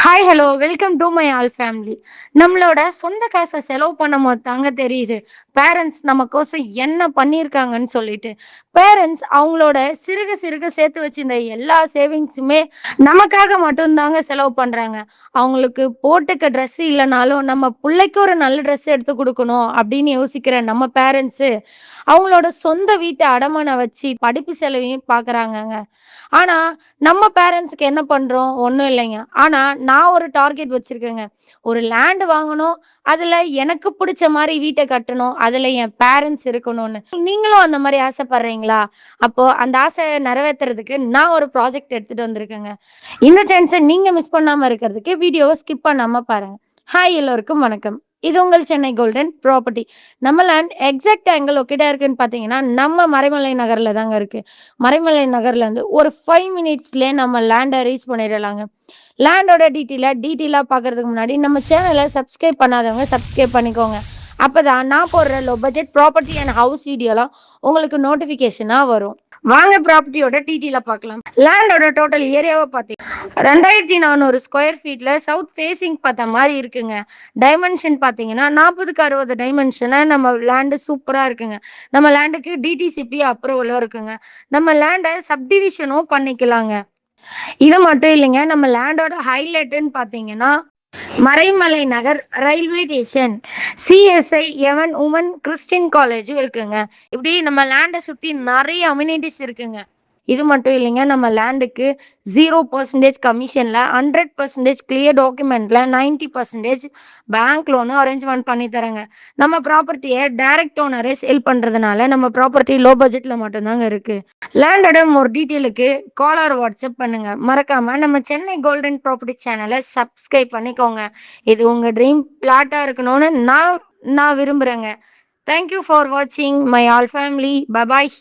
Hi hello welcome to my all family. நம்மளோட சொந்த காசை செலவு பண்ணும்போது தாங்க தெரியுது பேரண்ட்ஸ் நமக்கோசம் என்ன பண்ணியிருக்காங்கன்னு சொல்லிட்டு. பேரண்ட்ஸ் அவங்களோட சிறுக சிறுக சேர்த்து வச்சிருந்த எல்லா சேவிங்ஸுமே நமக்காக மட்டும்தாங்க செலவு பண்ணுறாங்க. அவங்களுக்கு போட்டுக்க ட்ரெஸ் இல்லைனாலும் நம்ம பிள்ளைக்கு ஒரு நல்ல ட்ரெஸ் எடுத்து கொடுக்கணும் அப்படின்னு யோசிக்கிற நம்ம பேரண்ட்ஸு அவங்களோட சொந்த வீட்டை அடமானம் வச்சு படிப்பு செலவையும் பார்க்குறாங்கங்க. ஆனா நம்ம பேரண்ட்ஸ்க்கு என்ன பண்றோம்? ஒண்ணும் இல்லைங்க. ஆனா நான் ஒரு டார்கெட் வச்சிருக்கேங்க. ஒரு லேண்ட் வாங்கணும். அதுல எனக்கு புடிச்ச மாரி வீட்ட கட்டணும். அதுல என் பேரண்ட்ஸ் இருக்கணும்னு. நீங்களும் அந்த மாரி ஆசைப்படுறீங்களா? அப்போ அந்த ஆசைய நிறைவேத்துறதுக்கு நான் ஒரு ப்ராஜெக்ட் எடுத்துட்டு வந்திருக்கேங்க. இந்த சான்ஸ நீங்க மிஸ் பண்ணாம இருக்கிறதுக்கு வீடியோவ ஸ்கிப் பண்ணாம பாருங்க. ஹாய் எல்லோருக்கும் வணக்கம். இது உங்கள் சென்னை கோல்டன் ப்ராப்பர்ட்டி. நம்ம லேண்ட் எக்ஸாக்ட்டா எங்க லொக்கேட்டா இருக்குன்னு பார்த்தீங்கன்னா, நம்ம மறைமலை நகர்ல தாங்க இருக்கு. மறைமலை நகர்லேருந்து ஒரு 5 மினிட்ஸ்லயே நம்ம லேண்ட ரீச் பண்ணிடலாங்க. லேண்டோட டீட்டெயிலா பார்க்கறதுக்கு முன்னாடி நம்ம சேனல சப்ஸ்கிரைப் பண்ணாதவங்க சப்ஸ்கிரைப் பண்ணிக்கோங்க. அப்பதான் நான் போடுற low budget property and house வீடியோலாம் உங்களுக்கு நோட்டிஃபிகேஷனா வரும். வாங்க ப்ராப்பர்ட்டியோட டீட்டெயிலா பார்க்கலாம். லேண்டோட டோட்டல் ஏரியாவை பார்த்தீங்கன்னா 2400 ஸ்கொயர் ஃபீட்ல சவுத் ஃபேசிங் பார்த்த மாதிரி இருக்குங்க. டைமென்ஷன் பார்த்தீங்கன்னா 40க்கு 60 டைமென்ஷன்ல நம்ம லேண்டு சூப்பரா இருக்குங்க. நம்ம லேண்டுக்கு டிடிசிபி அப்ரூவலும் இருக்குங்க. நம்ம லேண்டை சப்டிவிஷனும் பண்ணிக்கலாங்க. இது மட்டும் இல்லைங்க, நம்ம லேண்டோட ஹைலைட்டுன்னு பார்த்தீங்கன்னா மறைமலை நகர் ரயில்வே ஸ்டேஷன், சிஎஸ்ஐ எவன் உமன் கிறிஸ்டின் காலேஜும் இருக்குங்க. இப்படி நம்ம லேண்டை சுற்றி நிறைய அம்யூனிட்டிஸ் இருக்குங்க. இது மட்டும் இல்லைங்க, நம்ம லேண்டுக்கு 0% கமிஷனில் 100% கிளியர் டாக்குமெண்ட்டில் 90% பேங்க் லோனு அரேஞ்ச்மெண்ட் பண்ணி தரேங்க. நம்ம ப்ராப்பர்ட்டியை டைரக்ட் ஓனரே சேல் பண்ணுறதுனால நம்ம ப்ராப்பர்ட்டி லோ பட்ஜெட்டில் மட்டும்தாங்க இருக்குது. லேண்டோட ஒரு டீட்டெயிலுக்கு கால் ஆர் வாட்ஸ்அப் பண்ணுங்க. மறக்காம நம்ம சென்னை கோல்டன் ப்ராப்பர்ட்டி சேனலை சப்ஸ்கிரைப் பண்ணிக்கோங்க. இது உங்க ட்ரீம் பிளாட்டா இருக்கணும்னு நான் விரும்புறேங்க. தேங்க்யூ ஃபார் வாட்சிங் மை ஆல் ஃபேமிலி. பபாய்.